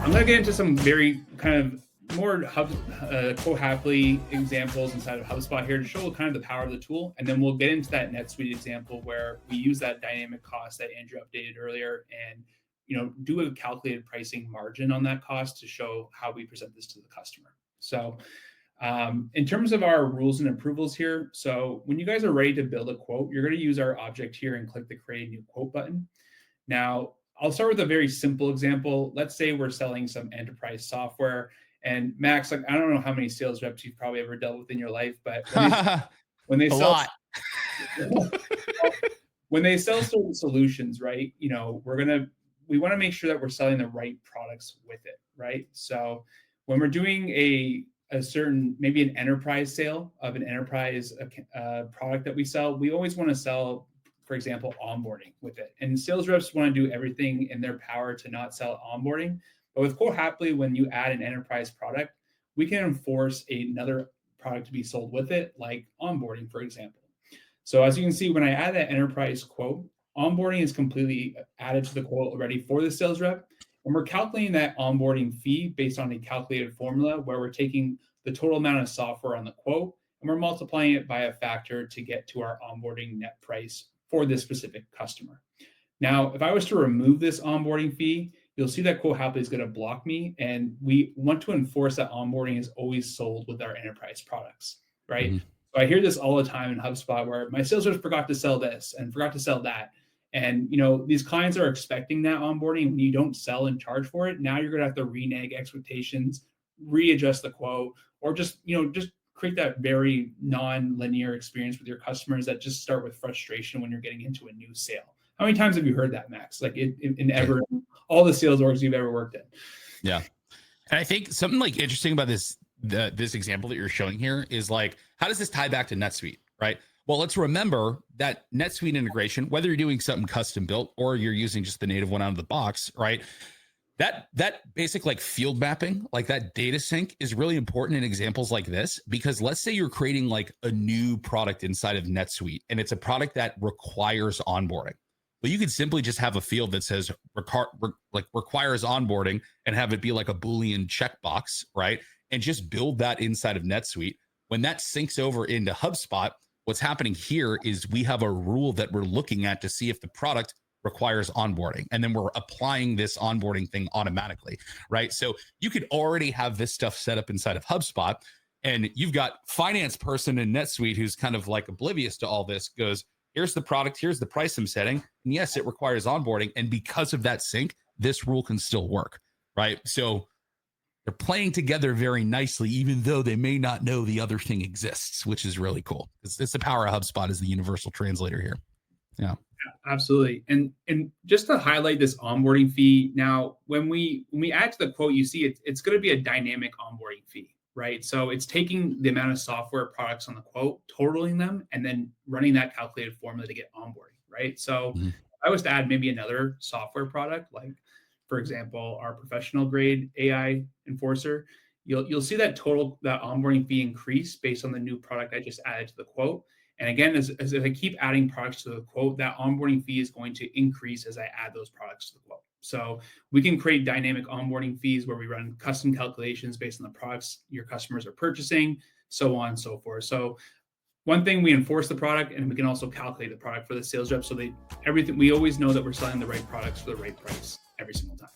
I'm going to get into some very kind of more quote happily examples inside of HubSpot here to show kind of the power of the tool. And then we'll get into that NetSuite example where we use that dynamic cost that Andrew updated earlier and do a calculated pricing margin on that cost to show how we present this to the customer. So in terms of our rules and approvals here, so when you guys are ready to build a quote, you're going to use our object here and click the create new quote button. Now, I'll start with a very simple example. Let's say we're selling some enterprise software. And Max, like I don't know how many sales reps you've probably ever dealt with in your life, but when they sell lot. when they sell certain solutions, right? We want to make sure that we're selling the right products with it, right? So when we're doing a certain, maybe an enterprise sale of an enterprise product that we sell, we always want to sell, for example, onboarding with it. And sales reps want to do everything in their power to not sell onboarding. But with Quote Happily, when you add an enterprise product, we can enforce another product to be sold with it, like onboarding, for example. So as you can see, when I add that enterprise quote, onboarding is completely added to the quote already for the sales rep. And we're calculating that onboarding fee based on a calculated formula where we're taking the total amount of software on the quote and we're multiplying it by a factor to get to our onboarding net price for this specific customer. Now, if I was to remove this onboarding fee, you'll see that Quote Happily is going to block me. And we want to enforce that onboarding is always sold with our enterprise products, right? Mm-hmm. So I hear this all the time in HubSpot where my sales reps forgot to sell this and forgot to sell that. And, these clients are expecting that onboarding. When you don't sell and charge for it, now you're going to have to renege expectations, readjust the quote, or just create that very non-linear experience with your customers that just start with frustration when you're getting into a new sale. How many times have you heard that, Max? Like in all the sales orgs you've ever worked in? Yeah. And I think something like interesting about this example that you're showing here is like, how does this tie back to NetSuite, right? Well, let's remember that NetSuite integration, whether you're doing something custom built or you're using just the native one out of the box, right? That basic like field mapping, like that data sync is really important in examples like this, because let's say you're creating like a new product inside of NetSuite and it's a product that requires onboarding. Well, you could simply just have a field that says requires onboarding and have it be like a Boolean checkbox, right? And just build that inside of NetSuite. When that syncs over into HubSpot, what's happening here is we have a rule that we're looking at to see if the product requires onboarding. And then we're applying this onboarding thing automatically, right? So you could already have this stuff set up inside of HubSpot, and you've got finance person in NetSuite who's kind of like oblivious to all this, goes, here's the product, here's the price I'm setting. And yes, it requires onboarding. And because of that sync, this rule can still work, right? So they're playing together very nicely, even though they may not know the other thing exists, which is really cool. It's the power of HubSpot as the universal translator here. Yeah. Absolutely. And just to highlight this onboarding fee, now when we add to the quote, you see it's going to be a dynamic onboarding fee, right? So it's taking the amount of software products on the quote, totaling them, and then running that calculated formula to get onboarding, right? So if I was to add maybe another software product, like for example, our professional grade AI enforcer, you'll see that onboarding fee increase based on the new product I just added to the quote. And again, as I keep adding products to the quote, that onboarding fee is going to increase as I add those products to the quote. So we can create dynamic onboarding fees where we run custom calculations based on the products your customers are purchasing, so on and so forth. So one thing, we enforce the product, and we can also calculate the product for the sales rep. So we always know that we're selling the right products for the right price every single time.